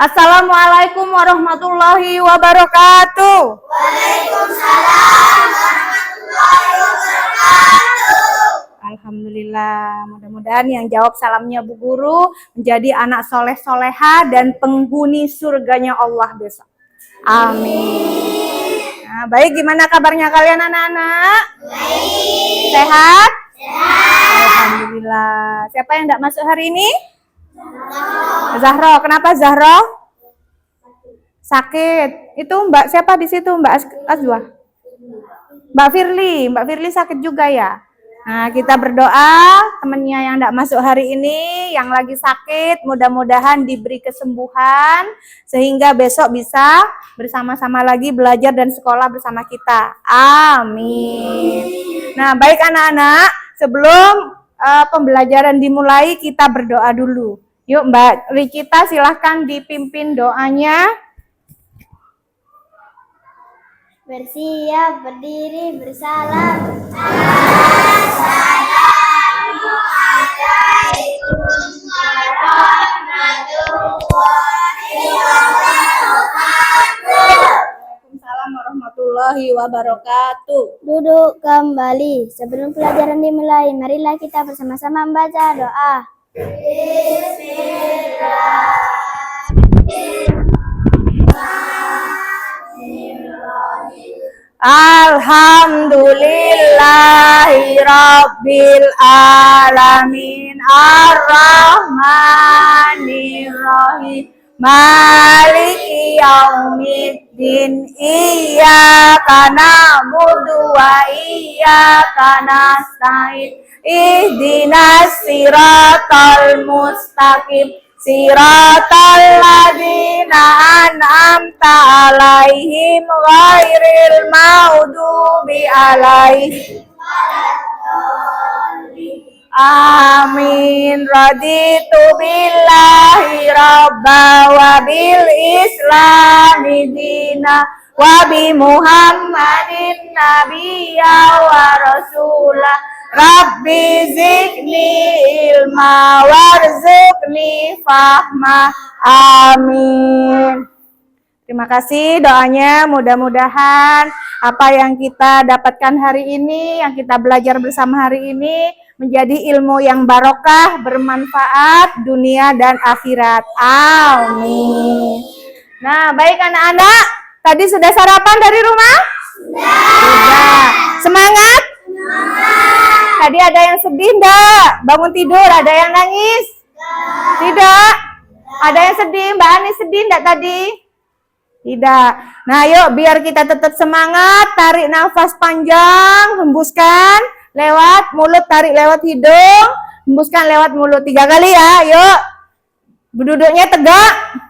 Assalamualaikum warahmatullahi wabarakatuh. Waalaikumsalam warahmatullahi wabarakatuh. Alhamdulillah, mudah-mudahan yang jawab salamnya Bu Guru menjadi anak soleh-soleha dan penghuni surganya Allah besok. Amin. Nah, baik, gimana kabarnya kalian anak-anak? Baik. Sehat? Sehat. Alhamdulillah. Siapa yang tidak masuk hari ini? Zahro. Kenapa Zahro? Sakit. Itu Mbak siapa di situ? Mbak Azwa? Mbak Firly. Mbak Firly sakit juga ya? Nah, kita berdoa temennya yang tidak masuk hari ini, yang lagi sakit, mudah-mudahan diberi kesembuhan sehingga besok bisa bersama-sama lagi belajar dan sekolah bersama kita. Amin. Nah, baik anak-anak, sebelum pembelajaran dimulai kita berdoa dulu. Yuk Mbak Rikita silahkan dipimpin doanya. Bersiap, berdiri, bersalam. Waalaikumsalam warahmatullahi wabarakatuh. Duduk kembali. Sebelum pelajaran dimulai, marilah kita bersama-sama membaca doa. Alhamdulillahi Rabbil Alamin Ar-Rahmanir-Rahim Maliki Yaumiddin Iyyaka na'budu wa iyyaka nasta'in Ihdinas siratal mustaqim Siratal ladzina an'amta alaihim ghairil maghdubi alaihim. Amin. Raditu billahi rabba wa bil islami dina wa bi Muhammadin nabiyya wa rasulah. Rabbi zidni ilma warzuqni fahma. Amin. Terima kasih doanya, mudah-mudahan apa yang kita dapatkan hari ini, yang kita belajar bersama hari ini menjadi ilmu yang barokah, bermanfaat dunia dan akhirat. Amin. Nah, baik anak-anak, tadi sudah sarapan dari rumah? Sudah. Semangat? Tadi ada yang sedih enggak? Bangun tidur ada yang nangis? Tidak. Ada yang sedih? Mbak Ani sedih enggak tadi? Tidak. Nah, yuk biar kita tetap semangat, tarik nafas panjang, hembuskan lewat mulut, tarik lewat hidung, hembuskan lewat mulut 3 kali ya. Yuk. Duduknya tegak.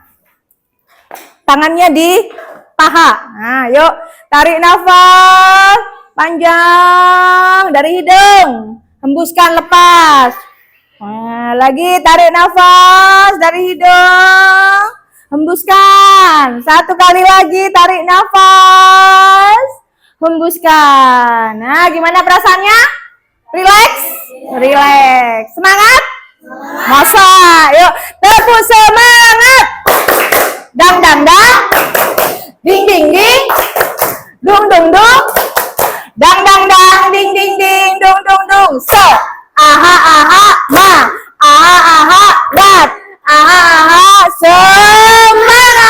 Tangannya di paha. Nah, yuk tarik nafas panjang dari hidung, hembuskan lepas. Nah, lagi tarik nafas dari hidung, hembuskan. 1 kali lagi tarik nafas, hembuskan. Nah, gimana perasaannya? Relax? Relax. Semangat? Masa? Yuk, tepuk semangat. Dang dang dang. Ding ding ding. Dung dung dung. Dang dang dang, ding ding ding, dung dung dung. So, aha aha ma, aha aha wat, aha aha semangat.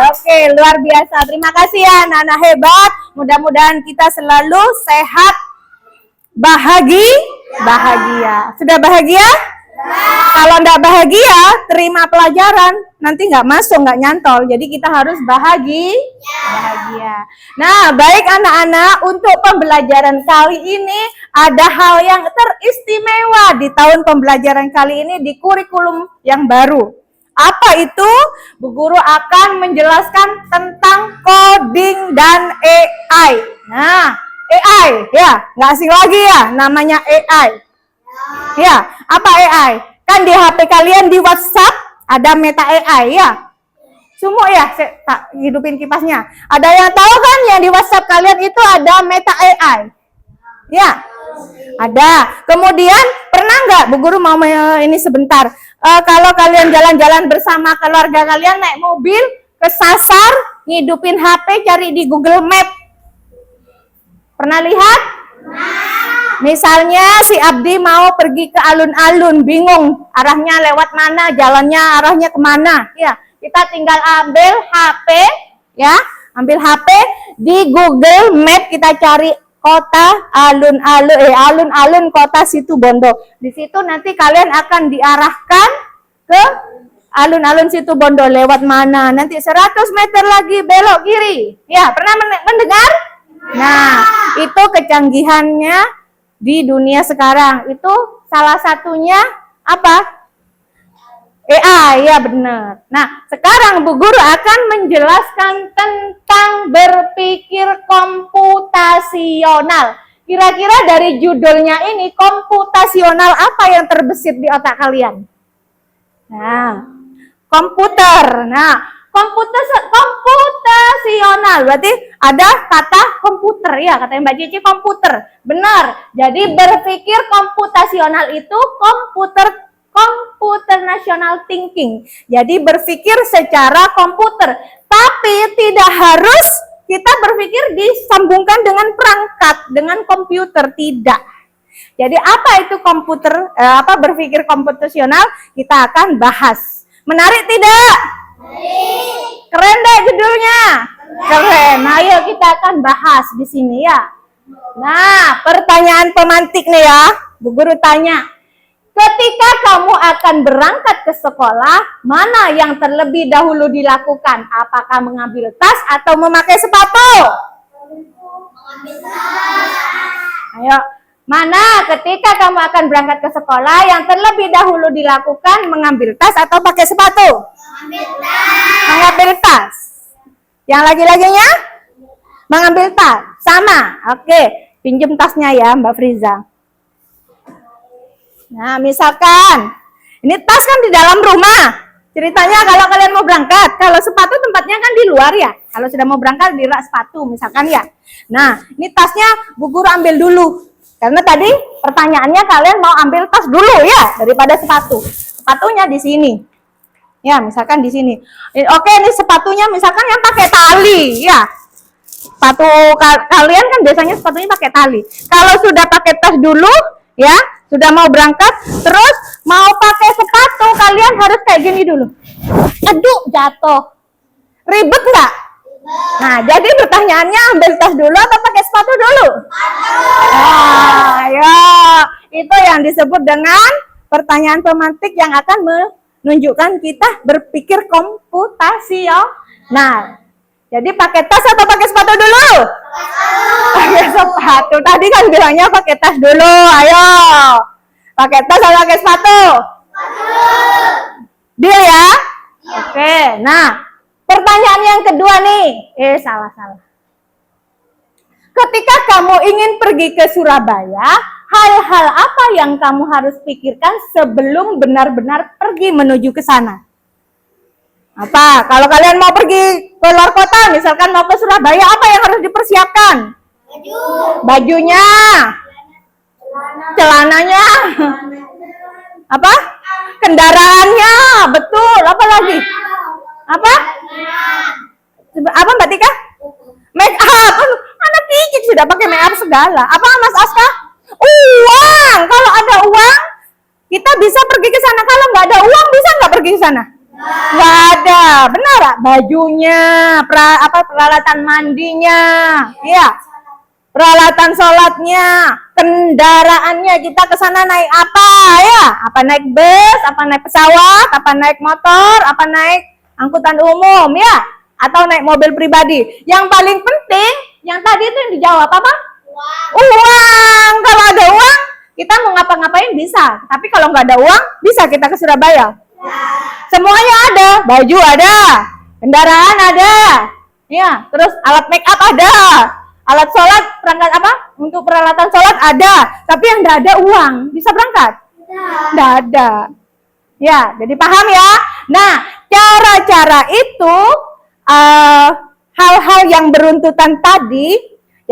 Oke, luar biasa. Terima kasih ya anak-anak hebat. Mudah-mudahan kita selalu sehat, bahagia. Sudah bahagia? Kalau enggak bahagia, terima pelajaran. Nanti enggak masuk, enggak nyantol. Jadi kita harus bahagia. Nah, baik anak-anak, untuk pembelajaran kali ini ada hal yang teristimewa di tahun pembelajaran kali ini di kurikulum yang baru. Apa itu? Bu Guru akan menjelaskan tentang coding dan AI. Nah, AI ya, nggak asing lagi ya, namanya AI. Ya, apa AI? Kan di HP kalian di WhatsApp ada Meta AI ya. Semua ya, saya tak hidupin kipasnya. Ada yang tahu kan yang di WhatsApp kalian itu ada Meta AI? Ya, Ada. Kemudian pernah nggak Bu Guru mau ini sebentar? Kalau kalian jalan-jalan bersama keluarga kalian naik mobil, kesasar, ngidupin HP, cari di Google Map. Pernah lihat? Misalnya si Abdi mau pergi ke alun-alun, bingung arahnya lewat mana, jalannya arahnya kemana. Ya, kita tinggal ambil HP, ya, ambil HP di Google Map, kita cari kota alun-alun kota Situbondo. Di situ nanti kalian akan diarahkan ke alun-alun Situbondo lewat mana. Nanti 100 meter lagi belok kiri. Ya, pernah mendengar? Nah, itu kecanggihannya di dunia sekarang. Itu salah satunya apa? AI, ya benar. Nah, sekarang Bu Guru akan menjelaskan tentang berpikir komputasional. Kira-kira dari judulnya ini, komputasional apa yang terbesit di otak kalian? Nah, komputer. Nah, komputasional berarti ada kata komputer, ya, kata Mbak Cici komputer. Benar. Jadi berpikir komputasional itu computational thinking. Jadi berpikir secara komputer. Tapi tidak harus kita berpikir disambungkan dengan perangkat, dengan komputer, tidak. Jadi apa itu komputer, berpikir komputasional? Kita akan bahas. Menarik tidak? Keren deh judulnya. Keren. Ayo kita akan bahas di sini ya. Nah, pertanyaan pemantik nih ya. Bu Guru tanya, ketika kamu akan berangkat ke sekolah, mana yang terlebih dahulu dilakukan? Apakah mengambil tas atau memakai sepatu? Mengambil tas. Ayo, mana ketika kamu akan berangkat ke sekolah, yang terlebih dahulu dilakukan mengambil tas atau pakai sepatu? Mengambil tas. Mengambil tas. Yang lagi-laginya? Mengambil tas. Sama. Oke, pinjam tasnya ya Mbak Friza. Nah, misalkan ini tas kan di dalam rumah. Ceritanya kalau kalian mau berangkat, kalau sepatu tempatnya kan di luar ya. Kalau sudah mau berangkat di rak sepatu misalkan ya. Nah, ini tasnya Bu Guru ambil dulu. Karena tadi pertanyaannya kalian mau ambil tas dulu ya daripada sepatu. Sepatunya di sini. Ya, misalkan di sini. Oke, ini sepatunya misalkan yang pakai tali ya. Sepatu kalian kan biasanya sepatunya pakai tali. Kalau sudah pakai tas dulu ya, sudah mau berangkat, terus mau pakai sepatu, kalian harus kayak gini dulu. Aduh, jatuh. Ribet nggak? Nah, jadi pertanyaannya ambil tas dulu atau pakai sepatu dulu? Nah, ya, itu yang disebut dengan pertanyaan pemantik yang akan menunjukkan kita berpikir komputasional. Nah, jadi pakai tas atau pakai sepatu dulu? Pakai sepatu. Tadi kan bilangnya pakai tas dulu. Ayo. Pakai tas atau pakai sepatu? Deal ya? Oke. Nah, pertanyaan yang kedua nih. Salah. Ketika kamu ingin pergi ke Surabaya, hal-hal apa yang kamu harus pikirkan sebelum benar-benar pergi menuju ke sana? Apa? Kalau kalian mau pergi ke luar kota, misalkan mau ke Surabaya, apa yang harus dipersiapkan? Bajunya, celananya, apa? Kendaraannya, betul. Apa lagi? Apa? Apa Mbak Tika? Make up. Anak Kiki sudah pakai make up segala. Apa Mas Aska? Uang. Kalau ada uang, kita bisa pergi ke sana. Kalau nggak ada uang, bisa nggak pergi ke sana? Nggak ada, benar gak? Bajunya, peralatan mandinya, ya, peralatan sholatnya, kendaraannya, kita ke sana naik apa ya? Apa naik bus, apa naik pesawat, apa naik motor, apa naik angkutan umum ya? Atau naik mobil pribadi? Yang paling penting, yang tadi itu yang dijawab apa? Uang. Kalau ada uang, kita mau ngapa-ngapain bisa. Tapi kalau nggak ada uang, bisa kita ke Surabaya? Semuanya ada, baju ada, kendaraan ada, ya, terus alat make up ada, alat sholat, perangkat apa? Untuk peralatan sholat ada, tapi yang nggak ada uang, bisa berangkat? Nggak ada. Ya, jadi paham ya? Nah, cara-cara itu, hal-hal yang beruntutan tadi,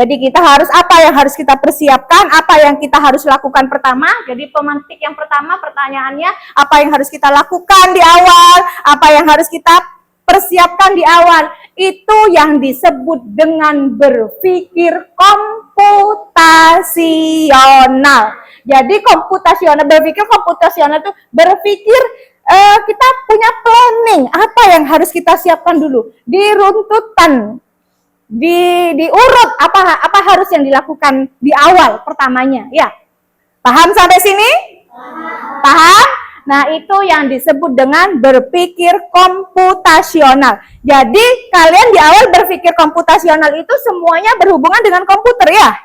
Jadi kita harus apa yang harus kita persiapkan, apa yang kita harus lakukan pertama. Jadi pemantik yang pertama pertanyaannya, apa yang harus kita lakukan di awal, apa yang harus kita persiapkan di awal. Itu yang disebut dengan berpikir komputasional. Jadi berpikir komputasional itu berpikir kita punya planning, apa yang harus kita siapkan dulu, diruntutan, diurut apa harus yang dilakukan di awal pertamanya, ya. Paham sampai sini? Paham? Nah, itu yang disebut dengan berpikir komputasional. Jadi, kalian di awal berpikir komputasional itu semuanya berhubungan dengan komputer, ya?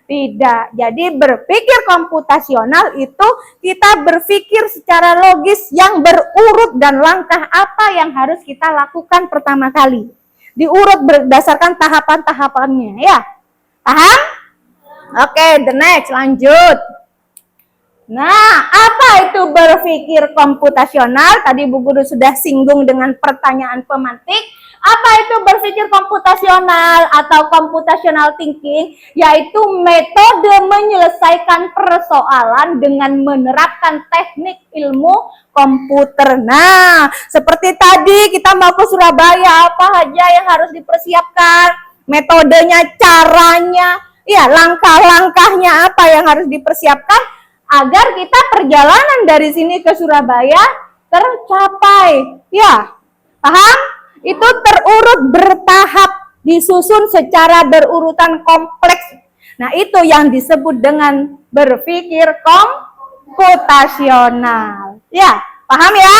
Tidak. Jadi, berpikir komputasional itu kita berpikir secara logis yang berurut dan langkah apa yang harus kita lakukan pertama kali. Diurut berdasarkan tahapan-tahapannya, ya. Paham? Oke, the next, lanjut. Nah, apa itu berpikir komputasional? Tadi Bu Guru sudah singgung dengan pertanyaan pemantik. Apa itu berpikir komputasional atau computational thinking? Yaitu metode menyelesaikan persoalan dengan menerapkan teknik ilmu komputer. Nah, seperti tadi kita mau ke Surabaya, apa aja yang harus dipersiapkan? Metodenya, caranya, ya langkah-langkahnya apa yang harus dipersiapkan agar kita perjalanan dari sini ke Surabaya tercapai. Ya, paham? Itu terurut bertahap, disusun secara berurutan kompleks. Nah, itu yang disebut dengan berpikir komputasional. Ya, paham ya?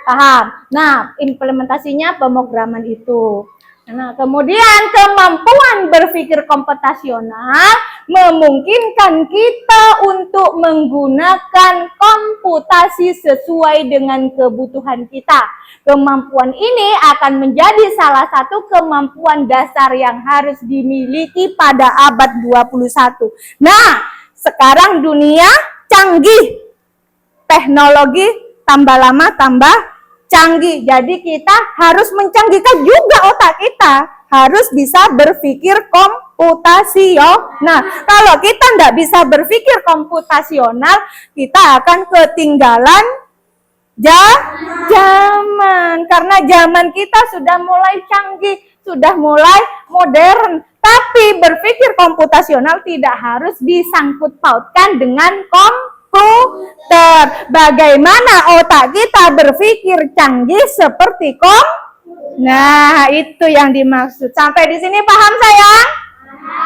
Paham. Nah, implementasinya pemrograman itu. Nah, kemudian kemampuan berpikir komputasional memungkinkan kita untuk menggunakan komputasi sesuai dengan kebutuhan kita. Kemampuan ini akan menjadi salah satu kemampuan dasar yang harus dimiliki pada abad 21. Nah, sekarang dunia canggih. Teknologi tambah lama tambah canggih. Jadi kita harus mencanggihkan juga otak kita. Harus bisa berpikir komputasional. Nah, kalau kita tidak bisa berpikir komputasional, kita akan ketinggalan zaman. Karena zaman kita sudah mulai canggih, sudah mulai modern. Tapi berpikir komputasional tidak harus disangkut pautkan dengan komputer. Bagaimana otak kita berpikir canggih seperti Nah, itu yang dimaksud. Sampai di sini paham sayang?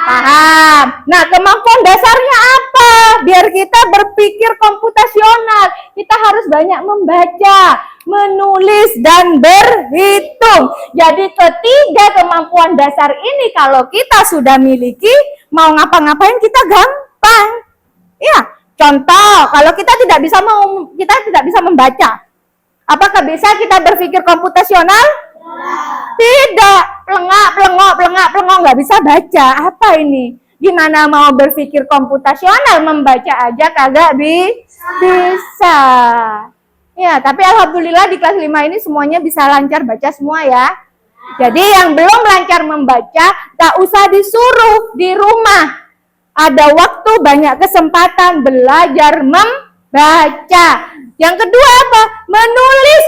Paham. Nah, kemampuan dasarnya apa? Biar kita berpikir komputasional, kita harus banyak membaca, menulis, dan berhitung. Jadi ketiga kemampuan dasar ini kalau kita sudah miliki, mau ngapa-ngapain kita gampang. Ya. Contoh, kalau kita tidak bisa membaca, apakah bisa kita berpikir komputasional? Tidak, pelengok, nggak bisa baca. Apa ini? Gimana mau berpikir komputasional, membaca aja kagak bisa. Ya, tapi alhamdulillah di kelas 5 ini semuanya bisa lancar baca semua ya. Jadi yang belum lancar membaca, tak usah disuruh di rumah. Ada waktu, banyak kesempatan belajar membaca. Yang kedua apa? Menulis.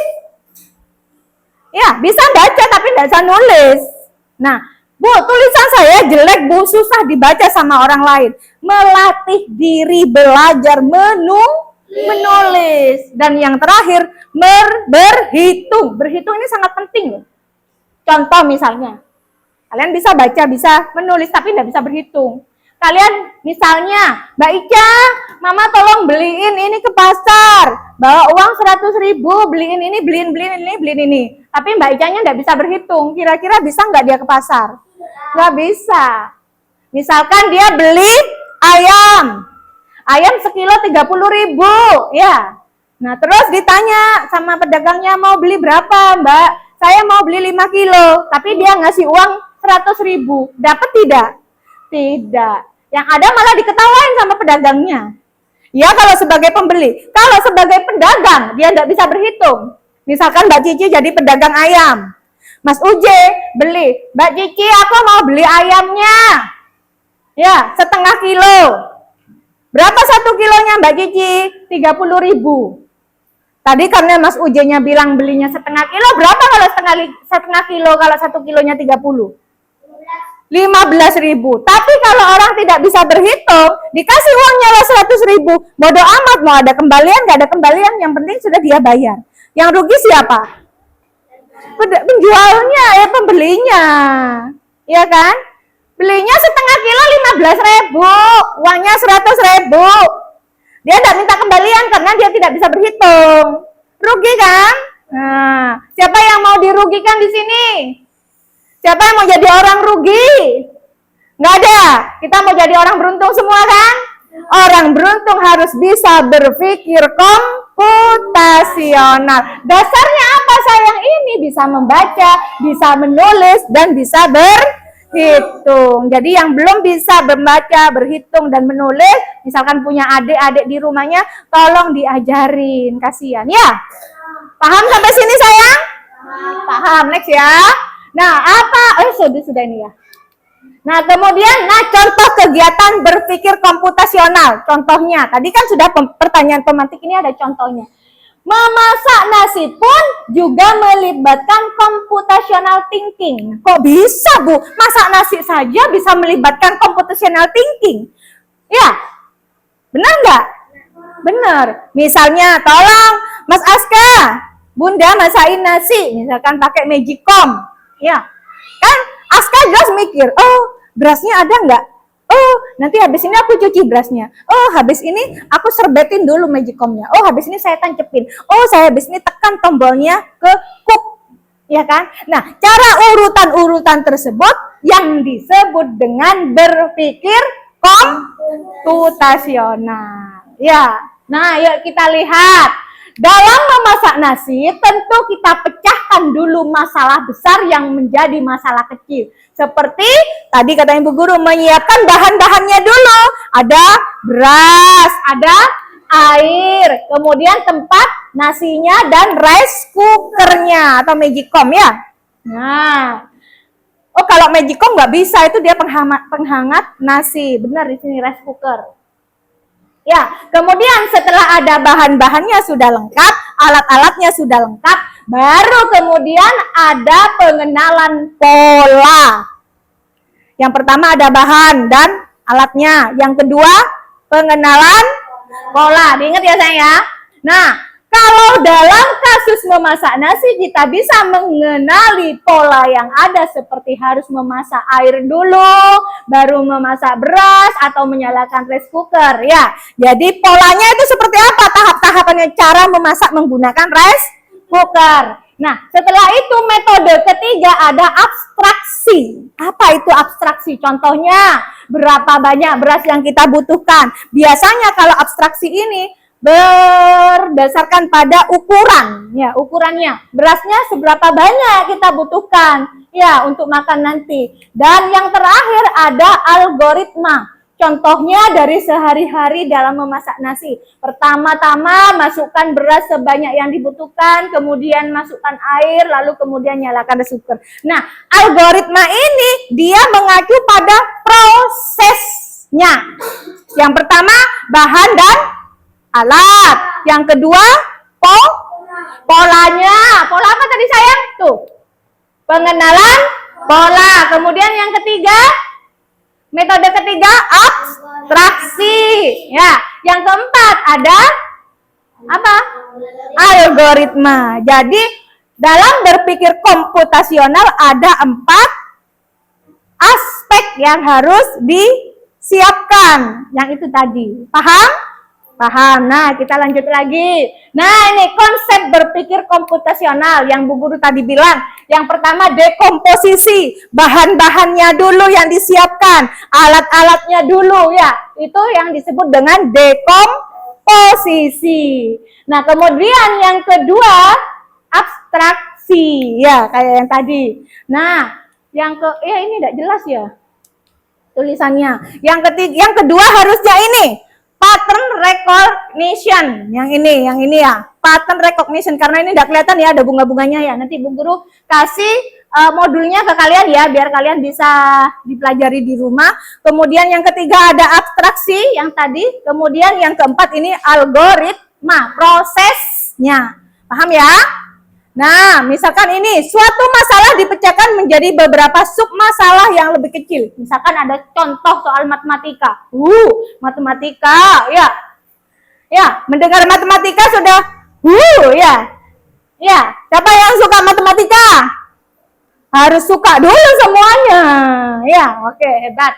Ya, bisa baca tapi tidak bisa nulis. Nah, Bu, tulisan saya jelek, Bu, susah dibaca sama orang lain. Melatih diri belajar menulis. Dan yang terakhir, berhitung. Berhitung ini sangat penting. Contoh misalnya, kalian bisa baca, bisa menulis, tapi tidak bisa berhitung. Kalian misalnya, Mbak Ica, Mama tolong beliin ini ke pasar. Bawa uang 100.000, beliin ini. Tapi Mbak Icanya nggak bisa berhitung. Kira-kira bisa nggak dia ke pasar? Nggak bisa. Misalkan dia beli ayam. Ayam sekilo 30.000, ya. Nah, terus ditanya sama pedagangnya, mau beli berapa, Mbak? Saya mau beli 5 kilo. Tapi dia ngasih uang 100.000. Dapat tidak? Tidak. Yang ada malah diketawain sama pedagangnya. Ya kalau sebagai pembeli. Kalau sebagai pedagang, dia tidak bisa berhitung. Misalkan Mbak Cici jadi pedagang ayam. Mas Uje beli, Mbak Cici aku mau beli ayamnya. Ya, setengah kilo. Berapa 1 kilonya Mbak Cici? 30.000. Tadi karena Mas Uje-nya bilang belinya setengah kilo, berapa kalau setengah kilo kalau 1 kilonya 30? 15.000. Tapi kalau orang tidak bisa berhitung, dikasih uangnya 100.000, bodoh amat mau ada kembalian nggak ada kembalian, yang penting sudah dia bayar. Yang rugi siapa? Penjualnya, ya pembelinya, ya kan? Belinya setengah kilo 15.000, uangnya 100.000. Dia tidak minta kembalian karena dia tidak bisa berhitung. Rugi kan? Nah, siapa yang mau dirugikan di sini? Siapa yang mau jadi orang rugi? Nggak ada. Kita mau jadi orang beruntung semua kan? Orang beruntung harus bisa berpikir komputasional. Dasarnya apa sayang ini? Bisa membaca, bisa menulis, dan bisa berhitung. Jadi yang belum bisa membaca, berhitung, dan menulis, misalkan punya adik-adik di rumahnya, tolong diajarin. Kasihan ya. Paham sampai sini sayang? Paham. Next ya. Nah, apa? Sudah ini ya. Nah, kemudian, contoh kegiatan berpikir komputasional. Contohnya, tadi kan sudah pertanyaan pemantik, ini ada contohnya. Memasak nasi pun juga melibatkan computational thinking. Kok bisa, Bu? Masak nasi saja bisa melibatkan computational thinking? Ya, benar nggak? Benar. Misalnya, tolong Mas Aska, Bunda masakin nasi, misalkan pakai Magicom. Ya, kan Aska jelas mikir, oh berasnya ada nggak? Oh nanti habis ini aku cuci berasnya. Oh habis ini aku serbetin dulu Magicomnya. Oh habis ini saya tancepin. Oh saya habis ini tekan tombolnya ke cook, ya kan? Nah cara urutan-urutan tersebut yang disebut dengan berpikir komputasional. Ya, nah yuk kita lihat. Dalam memasak nasi, tentu kita pecahkan dulu masalah besar yang menjadi masalah kecil. Seperti tadi kata Ibu Guru, menyiapkan bahan-bahannya dulu. Ada beras, ada air, kemudian tempat nasinya dan rice cookernya atau Magicom ya. Nah, oh kalau Magicom nggak bisa, itu dia penghangat nasi. Benar di sini rice cooker. Ya, kemudian setelah ada bahan-bahannya sudah lengkap, alat-alatnya sudah lengkap, baru kemudian ada pengenalan pola. Yang pertama ada bahan dan alatnya. Yang kedua, pengenalan pola. Diingat ya sayang ya. Nah, kalau dalam kasus memasak nasi kita bisa mengenali pola yang ada seperti harus memasak air dulu, baru memasak beras atau menyalakan rice cooker ya. Jadi polanya itu seperti apa tahap-tahapannya cara memasak menggunakan rice cooker. Nah, setelah itu metode ketiga ada abstraksi. Apa itu abstraksi? Contohnya, berapa banyak beras yang kita butuhkan. Biasanya kalau abstraksi ini berdasarkan pada ukuran, ya ukurannya berasnya seberapa banyak kita butuhkan ya untuk makan nanti. Dan yang terakhir ada algoritma. Contohnya dari sehari-hari dalam memasak nasi. Pertama-tama masukkan beras sebanyak yang dibutuhkan, kemudian masukkan air, lalu kemudian nyalakan rice cooker. Nah, algoritma ini dia mengacu pada prosesnya. Yang pertama bahan dan alat. Yang kedua polanya. Pola apa tadi sayang? Tuh. Pengenalan pola. Kemudian yang ketiga, metode ketiga abstraksi. Ya, yang keempat ada apa? Algoritma. Jadi dalam berpikir komputasional ada 4 aspek yang harus disiapkan. Yang itu tadi. Paham? Paham. Nah, kita lanjut lagi. Nah, ini konsep berpikir komputasional yang Bu Guru tadi bilang. Yang pertama dekomposisi, bahan-bahannya dulu yang disiapkan, alat-alatnya dulu ya. Itu yang disebut dengan dekomposisi. Nah, kemudian yang kedua abstraksi ya, kayak yang tadi. Nah, yang ini tidak jelas ya tulisannya. Yang kedua harusnya ini pattern recognition. Yang ini ya, pattern recognition, karena ini tidak kelihatan ya ada bunga-bunganya ya. Nanti Bu Guru kasih modulnya ke kalian ya, biar kalian bisa dipelajari di rumah. Kemudian yang ketiga ada abstraksi yang tadi. Kemudian yang keempat ini algoritma, prosesnya. Paham ya? Nah, misalkan ini suatu masalah dipecahkan menjadi beberapa sub masalah yang lebih kecil. Misalkan ada contoh soal matematika. Matematika, ya. Ya, mendengar matematika sudah ya. Ya, siapa yang suka matematika? Harus suka dulu semuanya. Ya, oke, hebat.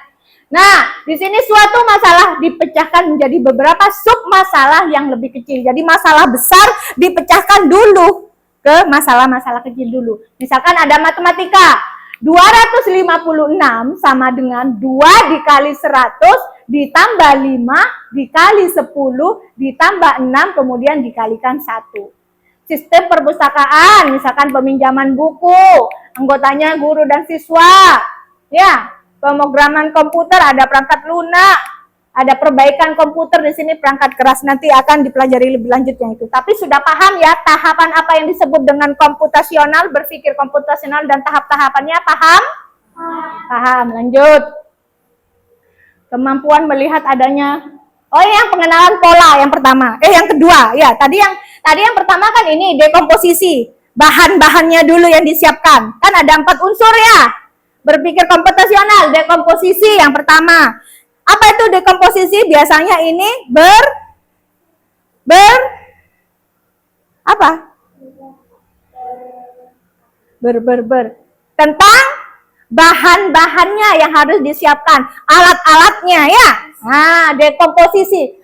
Nah, di sini suatu masalah dipecahkan menjadi beberapa sub masalah yang lebih kecil. Jadi masalah besar dipecahkan dulu ke masalah-masalah kecil dulu. Misalkan ada matematika. 256 sama dengan 2 dikali 100 ditambah 5 dikali 10 ditambah 6 kemudian dikalikan 1. Sistem perpustakaan, misalkan peminjaman buku, anggotanya guru dan siswa. Ya, pemrograman komputer, ada perangkat lunak, ada perbaikan komputer di sini perangkat keras, nanti akan dipelajari lebih lanjut yang itu. Tapi sudah paham ya tahapan apa yang disebut dengan komputasional, berpikir komputasional dan tahap-tahapannya, paham? Paham, lanjut. Kemampuan melihat adanya, yang pengenalan pola yang pertama. Yang kedua, ya tadi yang pertama kan ini dekomposisi. Bahan-bahannya dulu yang disiapkan. Kan ada 4 unsur ya. Berpikir komputasional, dekomposisi yang pertama. Apa itu dekomposisi? Biasanya ini tentang bahan-bahannya yang harus disiapkan, alat-alatnya ya. Nah, dekomposisi.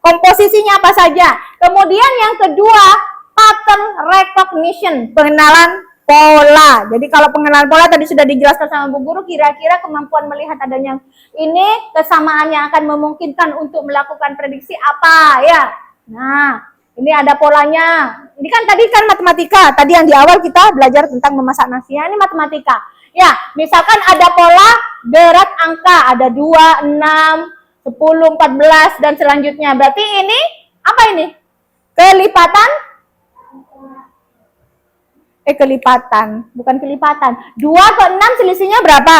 Komposisinya apa saja. Kemudian yang kedua, pattern recognition, pengenalan pola. Jadi kalau pengenalan pola tadi sudah dijelaskan sama Bu Guru, kira-kira kemampuan melihat adanya ini kesamaan yang akan memungkinkan untuk melakukan prediksi apa ya. Nah, ini ada polanya. Ini kan tadi kan matematika. Tadi yang di awal kita belajar tentang memasak nasi. Ini matematika. Ya, misalkan ada pola berat angka, ada 2, 6, 10, 14 dan selanjutnya. Berarti ini apa ini? Kelipatan, bukan kelipatan. 2 ke 6 selisihnya berapa?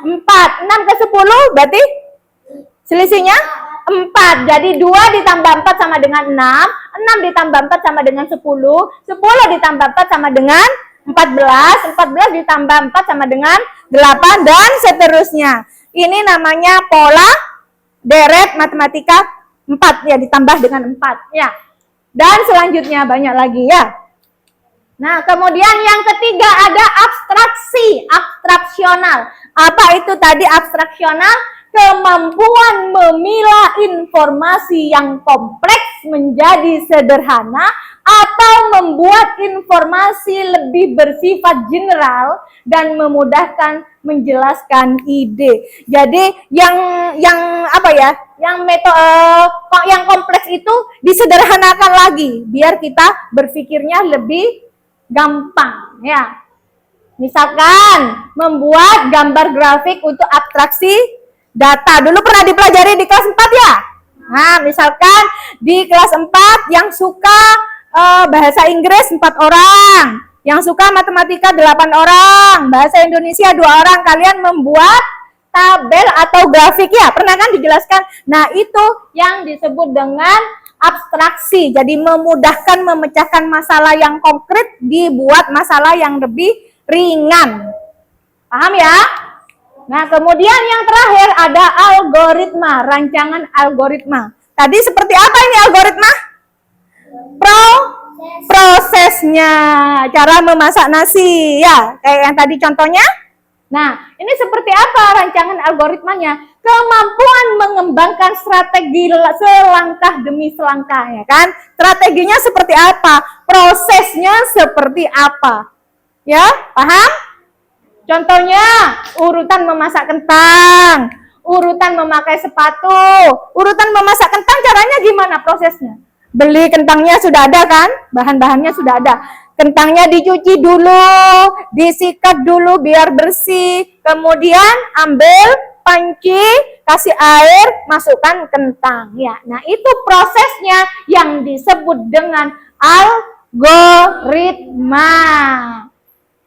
4. 6 ke 10 berarti selisihnya 4. Jadi 2 ditambah 4 sama dengan 6. 6 ditambah 4 sama dengan 10. 10 ditambah 4 sama dengan 14. 14 ditambah 4 sama dengan 8 dan seterusnya. Ini namanya pola deret matematika 4 ya, ditambah dengan 4 ya. Dan selanjutnya banyak lagi ya. Nah, kemudian yang ketiga ada abstraksional. Apa itu tadi abstraksional? Kemampuan memilah informasi yang kompleks menjadi sederhana atau membuat informasi lebih bersifat general dan memudahkan menjelaskan ide. Jadi yang kompleks itu disederhanakan lagi biar kita berpikirnya lebih gampang ya. Misalkan membuat gambar grafik untuk abstraksi data. Dulu pernah dipelajari di kelas 4 ya? Nah, misalkan di kelas 4 yang suka bahasa Inggris 4 orang, yang suka matematika 8 orang, bahasa Indonesia 2 orang, kalian membuat tabel atau grafik ya, pernah kan dijelaskan? Nah, itu yang disebut dengan abstraksi. Jadi memudahkan memecahkan masalah yang konkret dibuat masalah yang lebih ringan. Paham ya? Nah, kemudian yang terakhir ada algoritma, rancangan algoritma. Tadi seperti apa ini algoritma? Prosesnya, cara memasak nasi ya, kayak yang tadi contohnya. Nah, ini seperti apa rancangan algoritmanya? Kemampuan mengembangkan strategi selangkah demi selangkah ya kan? Strateginya seperti apa? Prosesnya seperti apa? Ya, paham? Contohnya, urutan memasak kentang, urutan memakai sepatu, urutan memasak kentang caranya gimana prosesnya? Beli kentangnya sudah ada kan? Bahan-bahannya sudah ada. Kentangnya dicuci dulu, disikat dulu biar bersih. Kemudian ambil panci, kasih air, masukkan kentang. Ya, nah itu prosesnya yang disebut dengan algoritma.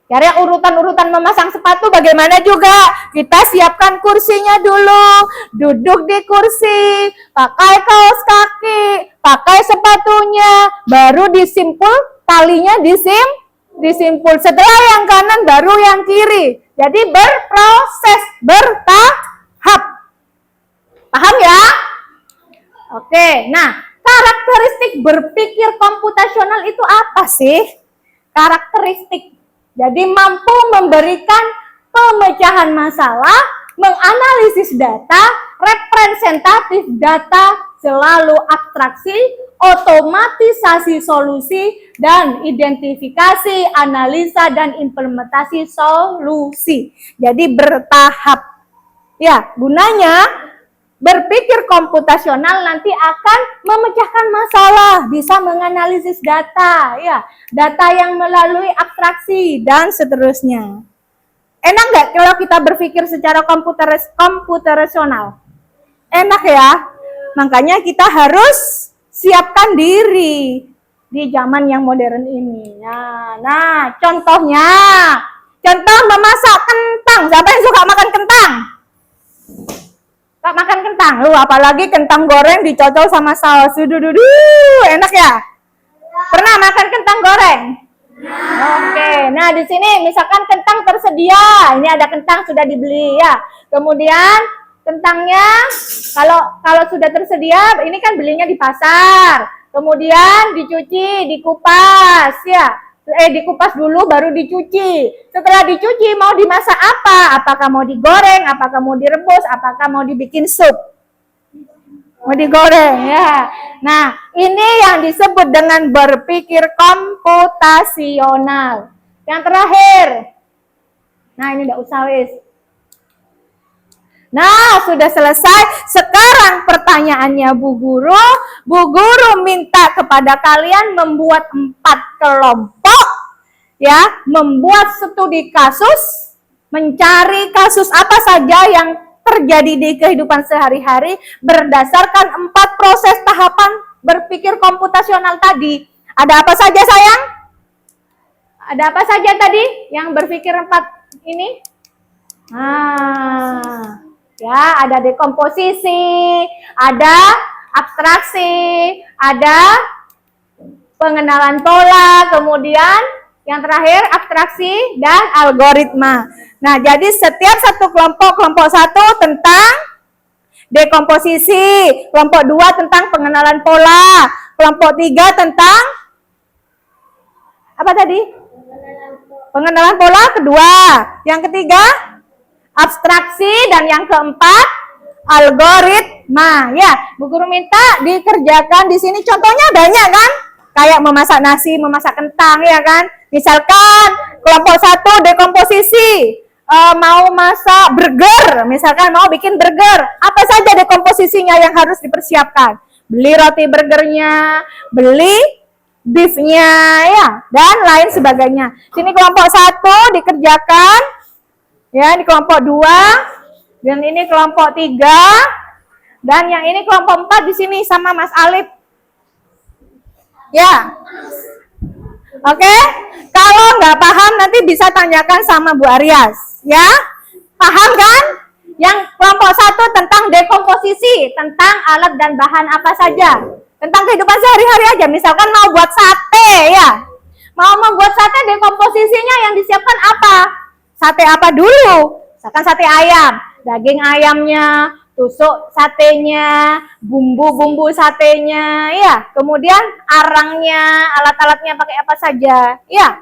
Cari urutan-urutan memasang sepatu bagaimana juga. Kita siapkan kursinya dulu. Duduk di kursi, pakai kaos kaki, pakai sepatunya, baru disimpul talinya disimpul. Setelah yang kanan baru yang kiri. Jadi berproses, bertahap. Paham ya? Oke, nah karakteristik berpikir komputasional itu apa sih? Karakteristik. Jadi mampu memberikan pemecahan masalah, menganalisis data, representatif data, selalu abstraksi, otomatisasi solusi, dan identifikasi, analisa, dan implementasi solusi. Jadi bertahap. Ya, gunanya berpikir komputasional nanti akan memecahkan masalah, bisa menganalisis data, ya, data yang melalui abstraksi dan seterusnya. Enak nggak kalau kita berpikir secara komputasional? Enak ya. Makanya kita harus siapkan diri di zaman yang modern ini. Nah, contohnya, contoh memasak kentang. Siapa yang suka makan kentang? Suka makan kentang, apalagi kentang goreng dicocol sama saus, enak ya? Pernah makan kentang goreng? Oke, nah di sini misalkan kentang tersedia, ini ada kentang sudah dibeli ya. Kemudian kentangnya kalau sudah tersedia, ini kan belinya di pasar. Kemudian dicuci, dikupas ya. Dikupas dulu baru dicuci. Setelah dicuci mau dimasak apa? Apakah mau digoreng, apakah mau direbus, apakah mau dibikin sup? Mau digoreng ya. Nah, ini yang disebut dengan berpikir komputasional. Yang terakhir. Nah, ini enggak usah wis. Nah, sudah selesai. Sekarang pertanyaannya Bu Guru. Bu Guru minta kepada kalian membuat 4 kelompok. Ya, membuat studi kasus. Mencari kasus apa saja yang terjadi di kehidupan sehari-hari. Berdasarkan 4 proses tahapan berpikir komputasional tadi. Ada apa saja sayang? Ada apa saja tadi yang berpikir 4 ini? Ya, ada dekomposisi, ada abstraksi, ada pengenalan pola, kemudian yang terakhir abstraksi dan algoritma. Nah, jadi setiap satu kelompok 1 tentang dekomposisi, kelompok 2 tentang pengenalan pola, kelompok 3 tentang apa tadi? Pengenalan pola kedua, yang ketiga abstraksi, dan yang keempat algoritma. Ya, Bu Guru minta dikerjakan di sini. Contohnya banyak kan? Kayak memasak nasi, memasak kentang ya kan? Misalkan kelompok 1 dekomposisi, mau masak burger, misalkan mau bikin burger. Apa saja dekomposisinya yang harus dipersiapkan? Beli roti burgernya, beli beefnya ya, dan lain sebagainya. Sini kelompok 1 dikerjakan. Ya, ini kelompok 2, dan ini kelompok 3, dan yang ini kelompok 4 di sini sama Mas Alif. Ya, oke. Kalau nggak paham nanti bisa tanyakan sama Bu Aryas. Ya, paham kan? Yang kelompok 1 tentang dekomposisi, tentang alat dan bahan apa saja, tentang kehidupan sehari-hari aja. Misalkan mau buat sate ya, mau membuat sate dekomposisinya yang disiapkan apa? Sate apa dulu? Misalkan sate ayam, daging ayamnya, tusuk satenya, bumbu-bumbu satenya, ya. Kemudian arangnya, alat-alatnya pakai apa saja, ya.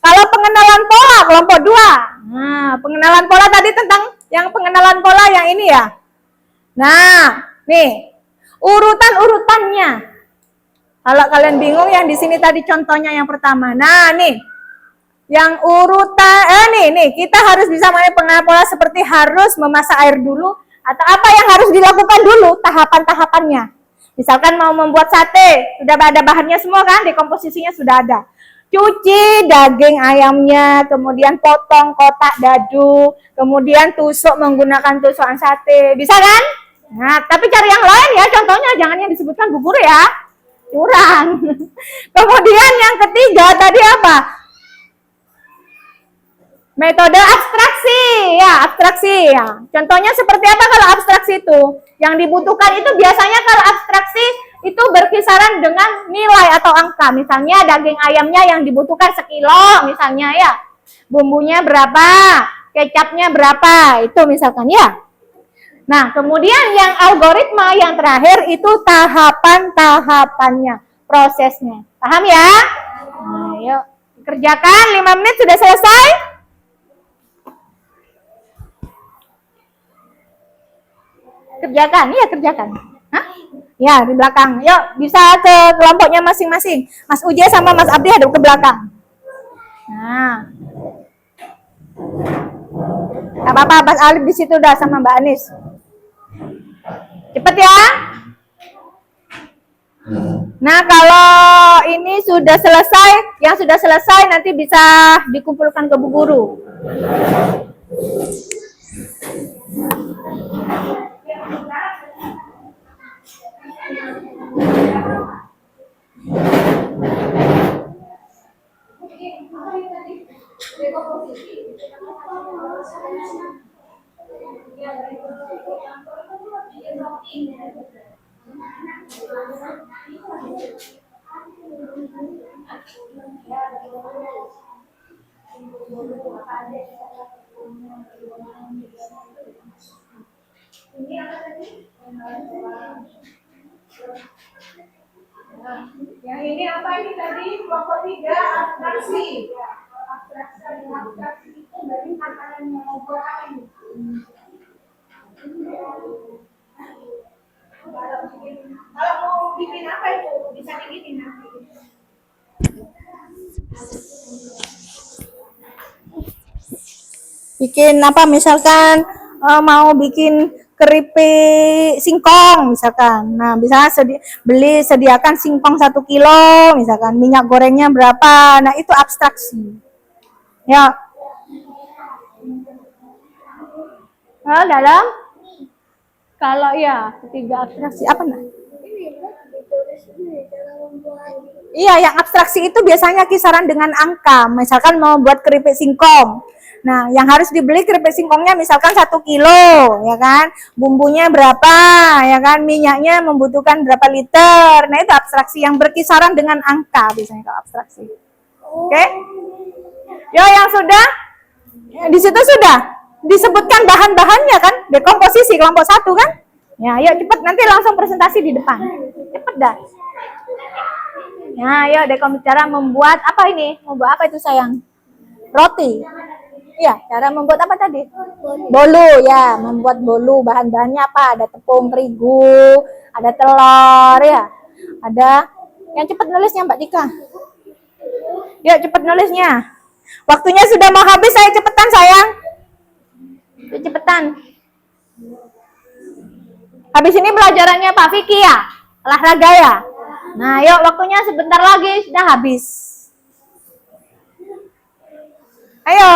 Kalau pengenalan pola kelompok 2. Nah, pengenalan pola tadi tentang yang pengenalan pola yang ini ya. Nah, nih urutan-urutannya. Kalau kalian bingung yang di sini tadi contohnya yang pertama. Nah, nih. Yang urutan, nih, kita harus bisa mengenai pengenalan pola seperti harus memasak air dulu, atau apa yang harus dilakukan dulu, tahapan-tahapannya. Misalkan mau membuat sate, sudah ada bahannya semua kan, dekomposisinya sudah ada. Cuci daging ayamnya, kemudian potong kotak dadu, kemudian tusuk menggunakan tusukan sate, bisa kan? Nah, tapi cari yang lain ya, contohnya jangan yang disebutkan Bu Guru ya, curang. Kemudian yang ketiga tadi apa? Metode abstraksi, ya abstraksi ya. Contohnya seperti apa kalau abstraksi itu? Yang dibutuhkan itu biasanya kalau abstraksi itu berkisaran dengan nilai atau angka. Misalnya daging ayamnya yang dibutuhkan sekilo, misalnya ya. Bumbunya berapa, kecapnya berapa, itu misalkan ya. Nah, kemudian yang algoritma yang terakhir itu tahapan-tahapannya, prosesnya. Paham ya? Nah, yuk kerjakan 5 menit sudah selesai. Kerjakan, iya kerjakan. Hah? Ya, di belakang. Yuk, bisa ke kelompoknya masing-masing. Mas Uje sama Mas Abdi hadap ke belakang. Nah. Gak apa-apa, Mas Alif di situ udah sama Mbak Anis. Cepet ya. Nah, kalau ini sudah selesai, yang sudah selesai nanti bisa dikumpulkan ke Bu Guru. Yang ini apa ini tadi? Kelompok 3 abstraksi. Abstraksi itu dari makanan yang mau buat apa ini? Kalau mau bikin apa itu? Bisa digini nanti. Bikin apa misalkan mau bikin keripik singkong misalkan. Nah, bisa sediakan singkong 1 kilo misalkan. Minyak gorengnya berapa? Nah, itu abstraksi. Ya. Oh, dalam? Kalau ya, ketiga abstraksi apa nah? Iya, yang abstraksi itu biasanya kisaran dengan angka. Misalkan mau buat keripik singkong. Nah, yang harus dibeli keripik singkongnya misalkan 1 kilo, ya kan? Bumbunya berapa, ya kan? Minyaknya membutuhkan berapa liter. Nah, itu abstraksi yang berkisaran dengan angka biasanya kalau abstraksi. Oke? Yo, yang sudah? Ya, di situ sudah disebutkan bahan-bahannya kan? Dekomposisi kelompok 1 kan? Ya, yuk cepet nanti langsung presentasi di depan. Cepet dah. Nah, yuk cara membuat apa ini? Membuat apa itu sayang? Roti. Iya, cara membuat apa tadi? Bolu ya, membuat bolu. Bahan-bahannya apa? Ada tepung terigu, ada telur ya. Ada yang cepet nulisnya Mbak Tika. Yuk cepet nulisnya. Waktunya sudah mau habis, saya cepetan sayang. Yuk cepetan. Habis ini pelajarannya Pak Vicky ya? Olahraga ya? Nah, yuk waktunya sebentar lagi sudah habis. Ayo.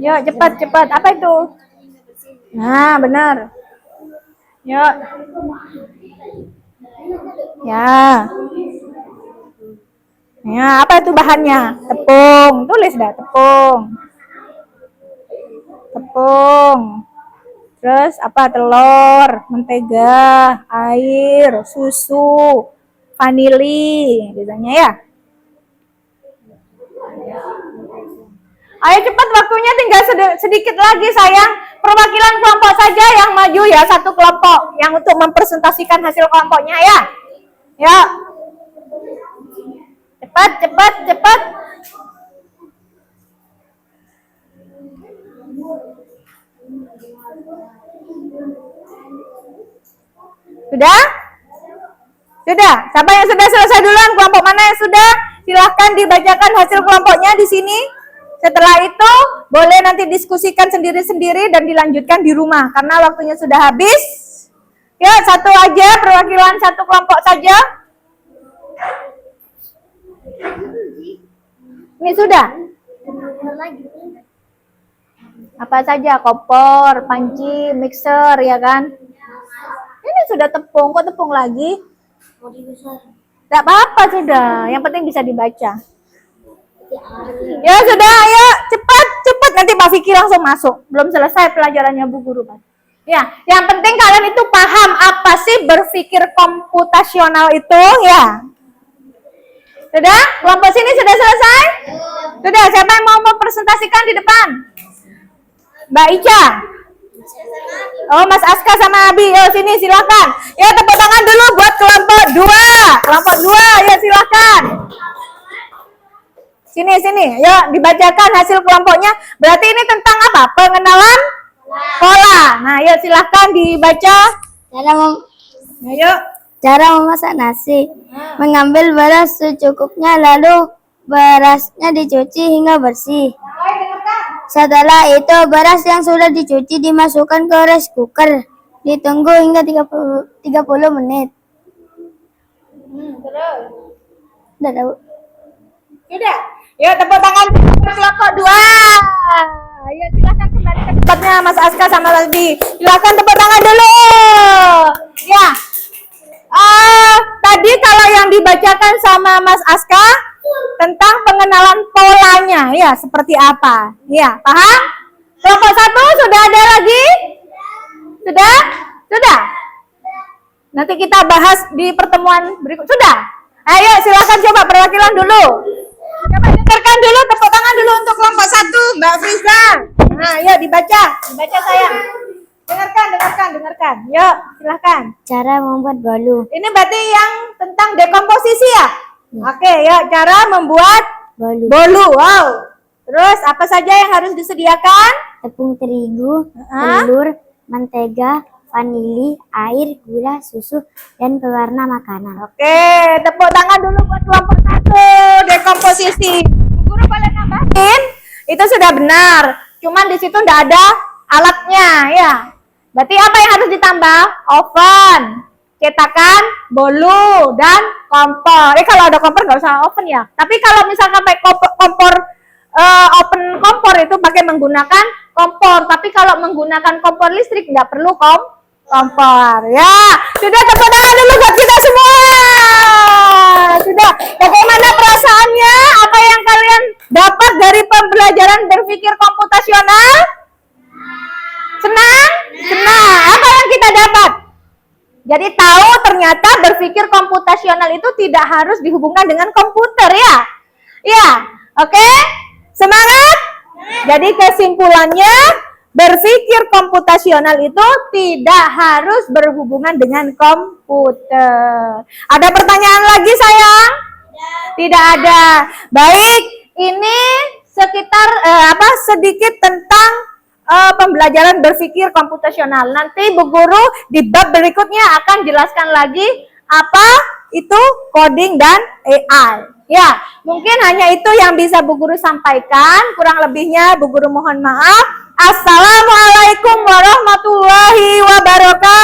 Yuk cepat. Apa itu? Nah, benar. Yuk. Ya. Ya, apa itu bahannya? Tepung. Tulis dah, tepung. Terus apa? Telur, mentega, air, susu, vanili, biasanya ya. Ayo cepat, waktunya tinggal sedikit lagi sayang. Perwakilan kelompok saja yang maju ya, 1 kelompok yang untuk mempresentasikan hasil kelompoknya ya. Ya. Cepat. Sudah? Sudah. Siapa yang sudah selesai duluan? Kelompok mana yang sudah? Silahkan dibacakan hasil kelompoknya di sini. Setelah itu, boleh nanti diskusikan sendiri-sendiri dan dilanjutkan di rumah. Karena waktunya sudah habis. Ya, 1 aja, perwakilan 1 kelompok saja. Ini sudah? Apa saja? Kompor, panci, mixer, ya kan? Ini sudah tepung, kok tepung lagi? Tidak apa-apa sudah, yang penting bisa dibaca. Ya sudah, ayo cepat nanti Pak Fikri langsung masuk. Belum selesai pelajarannya Bu Guru, Pak. Ya, yang penting kalian itu paham apa sih berpikir komputasional itu ya. Sudah? Kelompok sini sudah selesai? Sudah, siapa yang mau mempresentasikan di depan? Mbak Ica. Oh, Mas Aska sama Abi. Oh, sini silakan. Ya, tepuk tangan dulu buat kelompok 2. Kelompok 2, ya silakan. Sini. Yuk, dibacakan hasil kelompoknya. Berarti ini tentang apa? Pengenalan pola. Nah, yuk silakan dibaca. Cara memasak nasi. Mengambil beras secukupnya, lalu berasnya dicuci hingga bersih. Setelah itu beras yang sudah dicuci dimasukkan ke rice cooker. Ditunggu hingga 30 menit. Terus. Udah tahu. Sudah. Yuk, tepuk tangan untuk kelompok 2. Ayo silakan kembali ke tempatnya Mas Aska sama Lasdi. Silakan tepuk tangan dulu. Ya. Tadi kalau yang dibacakan sama Mas Aska tentang pengenalan polanya, ya seperti apa? Ya, paham? Kelompok 1 sudah ada lagi? Sudah? Nanti kita bahas di pertemuan berikut. Sudah? Ayo silakan coba perwakilan dulu. Coba dengarkan dulu, tepuk tangan dulu untuk kelompok 1, Mbak Friza. Nah, yuk dibaca sayang. Dengarkan. Yuk, silahkan. Cara membuat bolu. Ini berarti yang tentang dekomposisi ya? Oke, yuk cara membuat bolu. Wow. Terus apa saja yang harus disediakan? Tepung terigu, telur, mentega, vanili, air, gula, susu, dan pewarna makanan. Oke, tepuk tangan dulu buat kelompok 1, dekomposisi. Bu Guru boleh nambahin? Itu sudah benar. Cuman di situ enggak ada alatnya, ya. Berarti apa yang harus ditambah? Oven, cetakan, bolu, dan kompor. Kalau ada kompor nggak usah oven ya. Tapi kalau misalkan pakai kompor, open kompor itu pakai menggunakan kompor. Tapi kalau menggunakan kompor listrik nggak perlu kompor. Ya, sudah, tepuk tangan dulu buat kita semua. Sudah. Bagaimana perasaannya? Apa yang kalian dapat dari pembelajaran berpikir komputasional? Senang? Apa yang kita dapat? Jadi tahu ternyata berpikir komputasional itu tidak harus dihubungkan dengan komputer ya. Ya, oke? Semangat? Jadi kesimpulannya berpikir komputasional itu tidak harus berhubungan dengan komputer. Ada pertanyaan lagi sayang? Tidak ada. Baik, ini sekitar sedikit tentang pembelajaran berpikir komputasional. Nanti Bu Guru di bab berikutnya akan jelaskan lagi apa itu coding dan AI. Ya, mungkin hanya itu yang bisa Bu Guru sampaikan. Kurang lebihnya Bu Guru mohon maaf. Assalamualaikum warahmatullahi wabarakatuh.